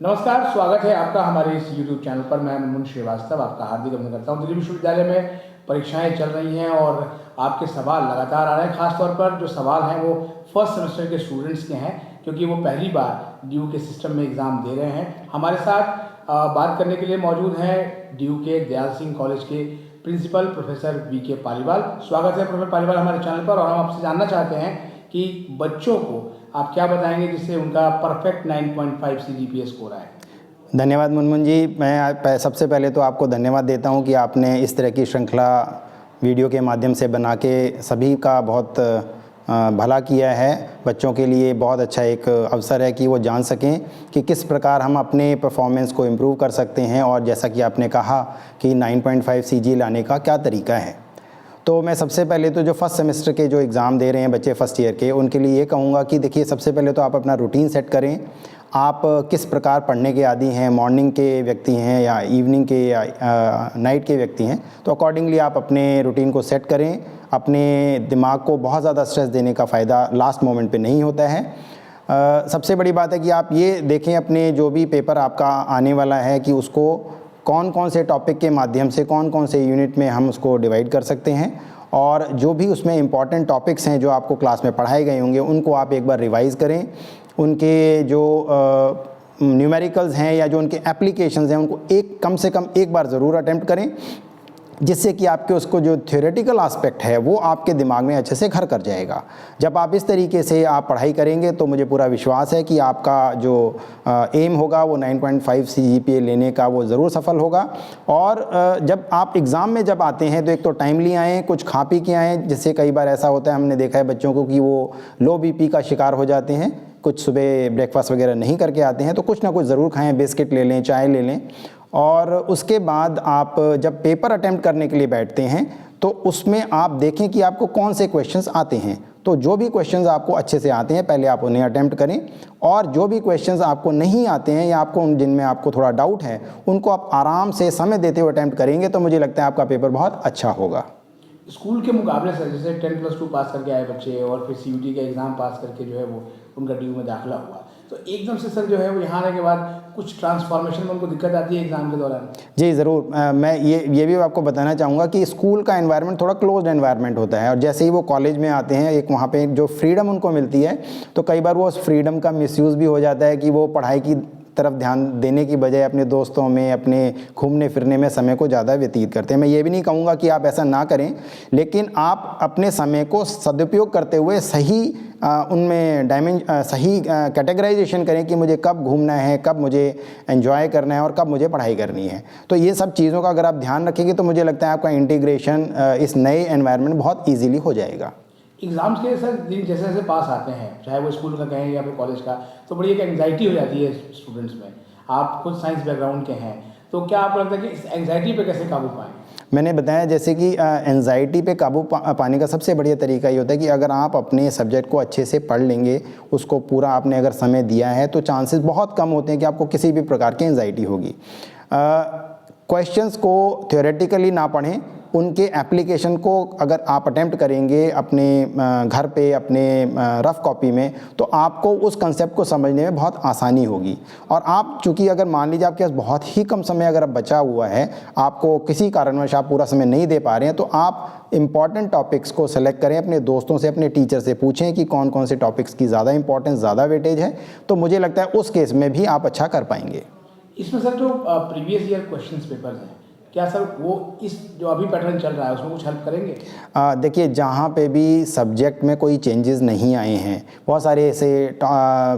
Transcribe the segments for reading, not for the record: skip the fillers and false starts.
नमस्कार, स्वागत है आपका हमारे इस YouTube चैनल पर। मैं मुनमुन श्रीवास्तव आपका हार्दिक अभिनंदन करता हूँ। दिल्ली विश्वविद्यालय में परीक्षाएं चल रही हैं और आपके सवाल लगातार आ रहे हैं। खासतौर पर जो सवाल हैं वो फर्स्ट सेमेस्टर के स्टूडेंट्स के हैं, क्योंकि वो पहली बार ड्यू के सिस्टम में एग्ज़ाम दे रहे हैं। हमारे साथ बात करने के लिए मौजूद हैं ड्यू के दयाल सिंह कॉलेज के प्रिंसिपल प्रोफेसर वी.के. पालीवाल। स्वागत है प्रोफेसर पालीवाल हमारे चैनल पर। और हम आपसे जानना चाहते हैं कि बच्चों को आप क्या बताएंगे जिससे उनका परफेक्ट 9.5 CGPA स्कोर आए। धन्यवाद मुनमुन जी। मैं सबसे पहले तो आपको धन्यवाद देता हूं कि आपने इस तरह की श्रृंखला वीडियो के माध्यम से बना के सभी का बहुत भला किया है। बच्चों के लिए बहुत अच्छा एक अवसर है कि वो जान सकें कि किस प्रकार हम अपने परफॉर्मेंस को इम्प्रूव कर सकते हैं, और जैसा कि आपने कहा कि 9.5 CG लाने का क्या तरीका है। तो मैं सबसे पहले तो जो फर्स्ट सेमेस्टर के जो एग्ज़ाम दे रहे हैं बच्चे फर्स्ट ईयर के, उनके लिए ये कहूँगा कि देखिए, सबसे पहले तो आप अपना रूटीन सेट करें। आप किस प्रकार पढ़ने के आदी हैं, मॉर्निंग के व्यक्ति हैं या इवनिंग के या नाइट के व्यक्ति हैं, तो अकॉर्डिंगली आप अपने रूटीन को सेट करें। अपने दिमाग को बहुत ज़्यादा स्ट्रेस देने का फ़ायदा लास्ट मोमेंट पे नहीं होता है। सबसे बड़ी बात है कि आप ये देखें अपने जो भी पेपर आपका आने वाला है कि उसको कौन कौन से टॉपिक के माध्यम से कौन कौन से यूनिट में हम उसको डिवाइड कर सकते हैं, और जो भी उसमें इम्पॉर्टेंट टॉपिक्स हैं जो आपको क्लास में पढ़ाए गए होंगे उनको आप एक बार रिवाइज़ करें। उनके जो न्यूमेरिकल्स हैं या जो उनके एप्लीकेशंस हैं उनको कम से कम एक बार ज़रूर अटेम्प्ट करें, जिससे कि आपके उसको जो थ्योरेटिकल एस्पेक्ट है वो आपके दिमाग में अच्छे से घर कर जाएगा। जब आप इस तरीके से आप पढ़ाई करेंगे तो मुझे पूरा विश्वास है कि आपका जो एम होगा वो 9.5 CGPA लेने का वो ज़रूर सफल होगा। और जब आप एग्ज़ाम में जब आते हैं तो एक तो टाइमली आएँ, कुछ खा पी के आएँ, जिससे कई बार ऐसा होता है, हमने देखा है बच्चों को कि वो लो BP का शिकार हो जाते हैं। कुछ सुबह ब्रेकफास्ट वगैरह नहीं करके आते हैं, तो कुछ ना कुछ ज़रूर खाएँ, बिस्किट ले लें, चाय ले लें। और उसके बाद आप जब पेपर अटेम्प्ट करने के लिए बैठते हैं तो उसमें आप देखें कि आपको कौन से क्वेश्चंस आते हैं। तो जो भी क्वेश्चंस आपको अच्छे से आते हैं पहले आप उन्हें अटेम्प्ट करें, और जो भी क्वेश्चंस आपको नहीं आते हैं या आपको जिनमें आपको थोड़ा डाउट है उनको आप आराम से समय देते हुए अटेम्प्ट करेंगे तो मुझे लगता है आपका पेपर बहुत अच्छा होगा। स्कूल के मुकाबले सर, जैसे 10+2 पास करके आए बच्चे और फिर CUT का एग्ज़ाम पास करके जो है वो उनका ड्यू में दाखिला हुआ, तो एकदम से सर जो है वो यहाँ आने के बाद कुछ ट्रांसफॉर्मेशन में उनको दिक्कत आती है एग्ज़ाम के दौरान? जी ज़रूर। मैं ये भी आपको बताना चाहूँगा कि स्कूल का एनवायरनमेंट थोड़ा क्लोज्ड एनवायरनमेंट होता है, और जैसे ही वो कॉलेज में आते हैं एक वहाँ पे जो फ्रीडम उनको मिलती है, तो कई बार वो उस फ्रीडम का मिसयूज़ भी हो जाता है कि वो पढ़ाई की तरफ ध्यान देने की बजाय अपने दोस्तों में, अपने घूमने फिरने में समय को ज़्यादा व्यतीत करते हैं। मैं ये भी नहीं कहूँगा कि आप ऐसा ना करें, लेकिन आप अपने समय को सदुपयोग करते हुए सही उनमें सही कैटेगराइजेशन करें कि मुझे कब घूमना है, कब मुझे एंजॉय करना है और कब मुझे पढ़ाई करनी है। तो ये सब चीज़ों का अगर आप ध्यान रखेंगे तो मुझे लगता है आपका इंटीग्रेशन इस नए एनवायरनमेंट में बहुत ईजीली हो जाएगा। एग्ज़ाम्स के सर दिन जैसे जैसे पास आते हैं, चाहे वो स्कूल का कहें या फिर कॉलेज का, तो बड़ी एक एंग्जाइटी हो जाती है स्टूडेंट्स में। आप खुद साइंस बैकग्राउंड के हैं, तो क्या आपको लगता है कि इस एंग्जाइटी पे कैसे काबू पाएँ? मैंने बताया जैसे कि एंजाइटी पे काबू पाने का सबसे बढ़िया तरीका ये होता है कि अगर आप अपने सब्जेक्ट को अच्छे से पढ़ लेंगे, उसको पूरा आपने अगर समय दिया है, तो चांसेस बहुत कम होते हैं कि आपको किसी भी प्रकार की एंजाइटी होगी। क्वेश्चंस को थ्योरेटिकली ना पढ़ें, उनके एप्लीकेशन को अगर आप अटेम्प्ट करेंगे अपने घर पे अपने रफ़ कॉपी में, तो आपको उस कंसेप्ट को समझने में बहुत आसानी होगी। और आप चूँकि अगर मान लीजिए आपके पास बहुत ही कम समय अगर बचा हुआ है, आपको किसी कारणवश आप पूरा समय नहीं दे पा रहे हैं, तो आप इम्पॉर्टेंट टॉपिक्स को सेलेक्ट करें, अपने दोस्तों से, अपने टीचर से पूछें कि कौन कौन से टॉपिक्स की ज़्यादा इंपॉर्टेंस, ज़्यादा वेटेज है। तो मुझे लगता है उस केस में भी आप अच्छा कर पाएंगे। इसमें सर जो प्रीवियस ईयर क्वेश्चंस पेपर्स हैं, क्या सर वो इस जो अभी पैटर्न चल रहा है उसमें कुछ हेल्प करेंगे? देखिए, जहाँ पे भी सब्जेक्ट में कोई चेंजेस नहीं आए हैं, बहुत सारे ऐसे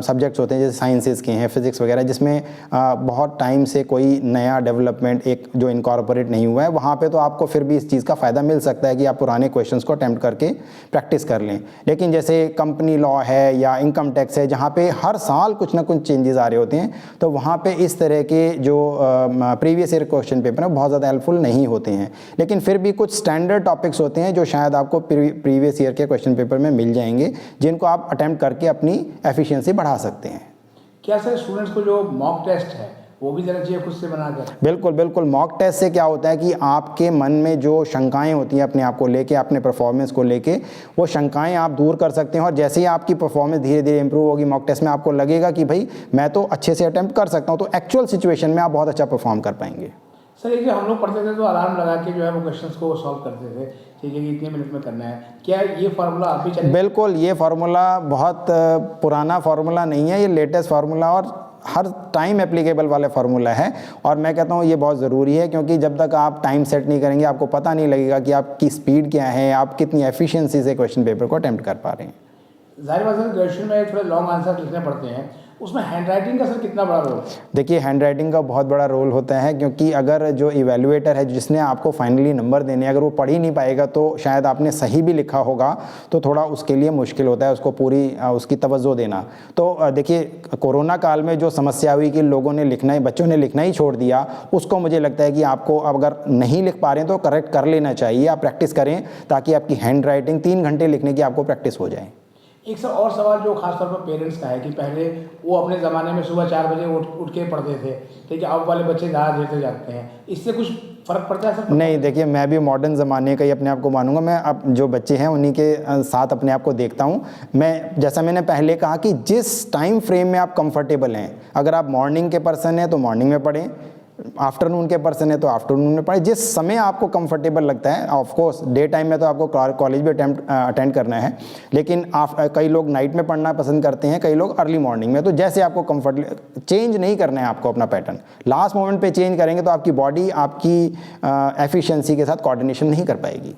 सब्जेक्ट्स होते हैं जैसे साइंसेस के हैं, फिज़िक्स वगैरह, जिसमें बहुत टाइम से कोई नया डेवलपमेंट एक जो इनकॉर्पोरेट नहीं हुआ है, वहाँ पे तो आपको फिर भी इस चीज़ का फ़ायदा मिल सकता है कि आप पुराने क्वेश्चंस को अटेम्प्ट करके प्रैक्टिस कर लें। लेकिन जैसे कंपनी लॉ है या इनकम टैक्स है, जहाँ पे हर साल कुछ ना कुछ चेंजेस आ रहे होते हैं, तो वहाँ पे इस तरह के जो प्रीवियस ईयर क्वेश्चन पेपर हैं बहुत ज़्यादा हेल्पफुल नहीं होते हैं। लेकिन फिर भी कुछ स्टैंडर्ड टॉपिक्स होते हैं जो शायद आपको प्रीवियस ईयर के क्वेश्चन पेपर में मिल जाएंगे, जिनको आप अटेम्प्ट करके अपनी एफिशिएंसी बढ़ा सकते हैं। क्या सर स्टूडेंट्स को जो मॉक टेस्ट है वो भी देना चाहिए खुद से बनाकर। बिल्कुल बिल्कुल। मॉक टेस्ट से क्या होता है कि आपके मन में जो शंकाएं होती हैं अपने आप को लेके, अपने परफॉर्मेंस को लेके, वो शंकाएं आप दूर कर सकते हैं। और जैसे ही आपकी परफॉर्मेंस धीरे धीरे इंप्रूव होगी मॉक टेस्ट में, आपको लगेगा कि भाई मैं तो अच्छे से अटेम्प्ट कर सकता हूँ, तो एक्चुअल सिचुएशन में आप बहुत अच्छा परफॉर्म कर पाएंगे। सर एक हम लोग पढ़ते थे तो अलार्म लगा के जो है वो क्वेश्चंस को सॉल्व करते थे, ठीक है कि इतने मिनट में करना है। क्या ये फार्मूला आप भी चलेगा? बिल्कुल, ये फार्मूला बहुत पुराना फार्मूला नहीं है, ये लेटेस्ट फार्मूला और हर टाइम एप्लीकेबल वाले फार्मूला है। और मैं कहता हूँ ये बहुत ज़रूरी है, क्योंकि जब तक आप टाइम सेट नहीं करेंगे आपको पता नहीं लगेगा कि आपकी स्पीड क्या है, आप कितनी एफिशिएंसी से क्वेश्चन पेपर को अटेम्प्ट कर पा रहे हैं। जाहिर बात है ग्रेजुएशन में थोड़े लॉन्ग आंसर लिखने पड़ते हैं, उसमें हैंडराइटिंग का सर कितना बड़ा रोल है? देखिए, हैंडराइटिंग का बहुत बड़ा रोल होता है, क्योंकि अगर जो इवैल्यूएटर है जिसने आपको फाइनली नंबर देने, अगर वो पढ़ ही नहीं पाएगा तो शायद आपने सही भी लिखा होगा तो थोड़ा उसके लिए मुश्किल होता है उसको पूरी उसकी तवज्जो देना। तो देखिए, कोरोना काल में जो समस्या हुई कि लोगों ने लिखना ही, बच्चों ने लिखना ही छोड़ दिया, उसको मुझे लगता है कि आपको अगर नहीं लिख पा रहे हैं तो करेक्ट कर लेना चाहिए। आप प्रैक्टिस करें ताकि आपकी हैंड राइटिंग 3 घंटे लिखने की आपको प्रैक्टिस हो जाए। एक सर और सवाल जो खासतौर पर पेरेंट्स का है कि पहले वो अपने ज़माने में सुबह 4 बजे उठ के पढ़ते थे, ठीक है, अब वाले बच्चे ज़्यादा देर से जागते हैं, इससे कुछ फ़र्क पड़ता है सर? नहीं, देखिए, मैं भी मॉडर्न ज़माने का ही अपने आप को मानूंगा। मैं अब जो बच्चे हैं उन्हीं के साथ अपने आप को देखता हूं। मैं, जैसा मैंने पहले कहा कि जिस टाइम फ्रेम में आप कंफर्टेबल हैं, अगर आप मॉर्निंग के पर्सन हैं तो मॉर्निंग में पढ़ें, आफ्टरनून के पर्सन है तो आफ्टरनून में पढ़ें, जिस समय आपको कंफर्टेबल लगता है। ऑफ कोर्स डे टाइम में तो आपको कॉलेज भी अटेंड करना है, लेकिन कई लोग नाइट में पढ़ना पसंद करते हैं, कई लोग अर्ली मॉर्निंग में। तो जैसे आपको कंफर्ट, चेंज नहीं करना है आपको अपना पैटर्न। लास्ट मोमेंट पे चेंज करेंगे तो आपकी बॉडी आपकी एफिशिएंसी के साथ कोऑर्डिनेशन नहीं कर पाएगी।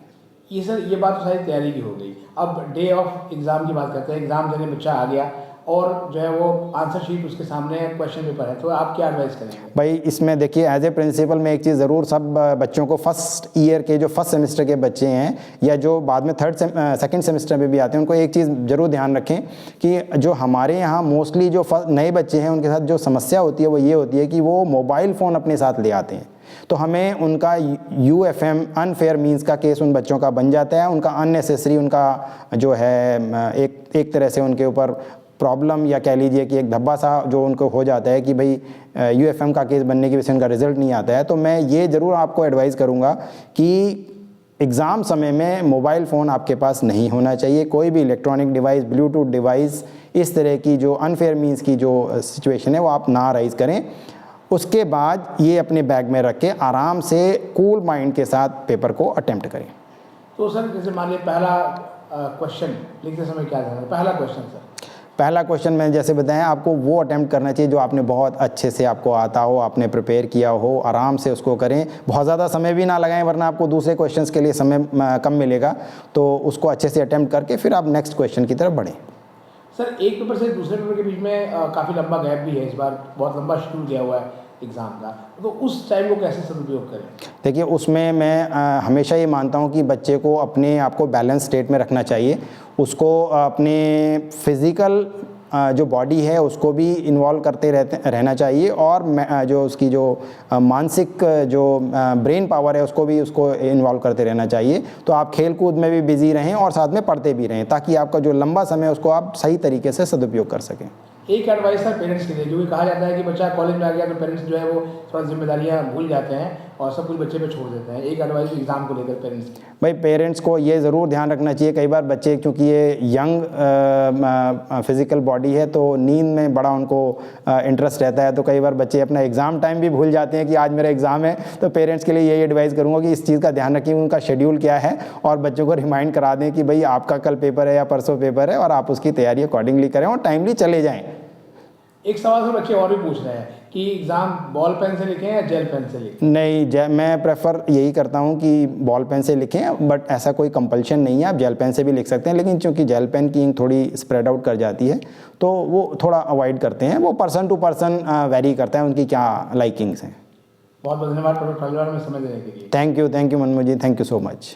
ये सर ये बात तो सारी तैयारी की हो गई। अब डे ऑफ एग्ज़ाम की बात करते हैं। एग्ज़ाम देने बच्चा आ गया और जो है वो आंसर शीट उसके सामने क्वेश्चन पेपर है, तो आप क्या एडवाइस करेंगे? भाई इसमें देखिए, एज ए प्रिंसिपल मैं एक चीज़ ज़रूर सब बच्चों को, फर्स्ट ईयर के जो फर्स्ट सेमेस्टर के बच्चे हैं या जो बाद में सेकंड सेमेस्टर में भी आते हैं, उनको एक चीज़ ज़रूर ध्यान रखें कि जो हमारे यहाँ मोस्टली जो नए बच्चे हैं उनके साथ जो समस्या होती है वो ये होती है कि वो मोबाइल फ़ोन अपने साथ ले आते हैं। तो हमें उनका UFM अनफेयर मीन्स का केस उन बच्चों का बन जाता है। उनका अननेसेसरी, उनका जो है एक तरह से उनके ऊपर प्रॉब्लम, या कह लीजिए कि एक धब्बा सा जो उनको हो जाता है कि भाई UFM का केस बनने की वजह से उनका रिजल्ट नहीं आता है। तो मैं ये ज़रूर आपको एडवाइस करूँगा कि एग्ज़ाम समय में मोबाइल फ़ोन आपके पास नहीं होना चाहिए। कोई भी इलेक्ट्रॉनिक डिवाइस, ब्लूटूथ डिवाइस, इस तरह की जो अनफेयर मीन्स की जो सिचुएशन है वो आप ना राइज़ करें। उसके बाद ये अपने बैग में रख के आराम से कूल माइंड के साथ पेपर को अटेम्प्ट करें। तो सर जैसे मान लीजिए पहला क्वेश्चन लिखते समय क्या करना है? पहला क्वेश्चन सर, पहला क्वेश्चन मैंने जैसे बताया, आपको वो अटेम्प्ट करना चाहिए जो आपने बहुत अच्छे से आपको आता हो, आपने प्रिपेयर किया हो। आराम से उसको करें, बहुत ज़्यादा समय भी ना लगाएं, वरना आपको दूसरे क्वेश्चंस के लिए समय कम मिलेगा। तो उसको अच्छे से अटेम्प्ट करके फिर आप नेक्स्ट क्वेश्चन की तरफ बढ़ें। सर एक पेपर से दूसरे पेपर के बीच में काफ़ी लंबा गैप भी है, इस बार बहुत लंबा शेड्यूल दिया हुआ है एग्ज़ाम का, तो उस टाइम को कैसे सदुपयोग करें? देखिए, उसमें मैं हमेशा ये मानता हूँ कि बच्चे को अपने आप को बैलेंस स्टेट में रखना चाहिए। उसको अपने फिज़िकल जो बॉडी है उसको भी इन्वॉल्व करते रहना चाहिए, और जो उसकी जो मानसिक जो ब्रेन पावर है उसको भी उसको इन्वॉल्व करते रहना चाहिए। तो आप खेल कूद में भी बिज़ी रहें और साथ में पढ़ते भी रहें, ताकि आपका जो लंबा समय है उसको आप सही तरीके से सदुपयोग कर सकें। एक एडवाइस है पेरेंट्स के लिए, जो कि कहा जाता है कि बच्चा कॉलेज में आ गया तो पेरेंट्स जो है वो थोड़ा जिम्मेदारियां भूल जाते हैं और सब कुछ बच्चे पे छोड़ देते हैं। एक एडवाइस एग्ज़ाम को लेकर पेरेंट्स की। भाई पेरेंट्स को ये ज़रूर ध्यान रखना चाहिए, कई बार बच्चे, क्योंकि ये यंग फिज़िकल बॉडी है तो नींद में बड़ा उनको इंटरेस्ट रहता है, तो कई बार बच्चे अपना एग्ज़ाम टाइम भी भूल जाते हैं कि आज मेरा एग्ज़ाम है। तो पेरेंट्स के लिए यही एडवाइस करूँगा कि इस चीज़ का ध्यान रखें, उनका शेड्यूल क्या है, और बच्चों को रिमाइंड करा दें कि भाई आपका कल पेपर है या परसों पेपर है, और आप उसकी तैयारी अकॉर्डिंगली करें और टाइमली चले जाएँ। एक सवाल से बच्चे और भी पूछ रहे हैं कि एग्ज़ाम बॉल पेन से लिखें या जेल पेन से लिखें? नहीं, मैं प्रेफर यही करता हूँ कि बॉल पेन से लिखें, बट ऐसा कोई कंपल्शन नहीं है, आप जेल पेन से भी लिख सकते हैं। लेकिन चूंकि जेल पेन की इंक थोड़ी स्प्रेड आउट कर जाती है तो वो थोड़ा अवॉइड करते हैं। वो पर्सन टू पर्सन वेरी करता है, उनकी क्या लाइकिंग्स हैं। बहुत बहुत धन्यवाद प्रोफेसर में समय देने के लिए। Thank you Manmohan ji, thank you so much.